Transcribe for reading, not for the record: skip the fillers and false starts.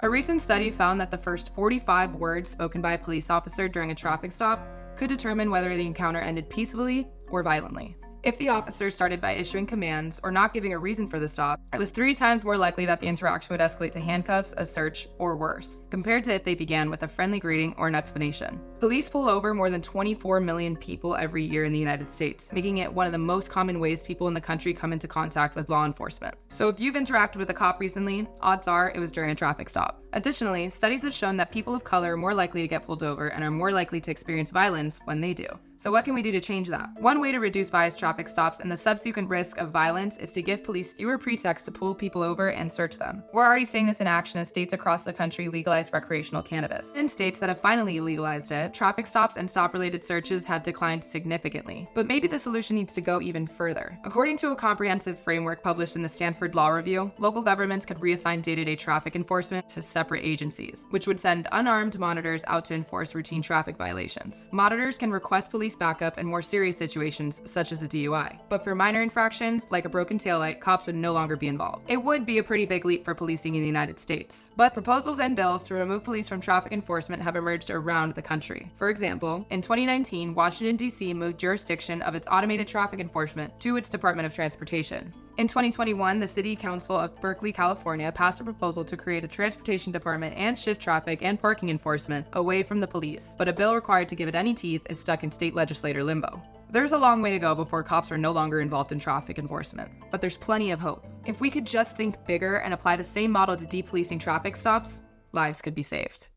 A recent study found that the first 45 words spoken by a police officer during a traffic stop could determine whether the encounter ended peacefully or violently. If the officer started by issuing commands or not giving a reason for the stop, it was 3 times more likely that the interaction would escalate to handcuffs, a search, or worse, compared to if they began with a friendly greeting or an explanation. Police pull over more than 24 million people every year in the United States, making it one of the most common ways people in the country come into contact with law enforcement. So if you've interacted with a cop recently, odds are it was during a traffic stop. Additionally, studies have shown that people of color are more likely to get pulled over and are more likely to experience violence when they do. So what can we do to change that? One way to reduce biased traffic stops and the subsequent risk of violence is to give police fewer pretexts to pull people over and search them. We're already seeing this in action as states across the country legalize recreational cannabis. In states that have finally legalized it, traffic stops and stop-related searches have declined significantly. But maybe the solution needs to go even further. According to a comprehensive framework published in the Stanford Law Review, local governments could reassign day-to-day traffic enforcement to separate agencies, which would send unarmed monitors out to enforce routine traffic violations. Monitors can request police backup in more serious situations, such as a DUI. But for minor infractions, like a broken taillight, cops would no longer be involved. It would be a pretty big leap for policing in the United States. But proposals and bills to remove police from traffic enforcement have emerged around the country. For example, in 2019, Washington, D.C. moved jurisdiction of its automated traffic enforcement to its Department of Transportation. In 2021, the City Council of Berkeley, California passed a proposal to create a transportation department and shift traffic and parking enforcement away from the police, but a bill required to give it any teeth is stuck in state legislator limbo. There's a long way to go before cops are no longer involved in traffic enforcement, but there's plenty of hope. If we could just think bigger and apply the same model to depolicing traffic stops, lives could be saved.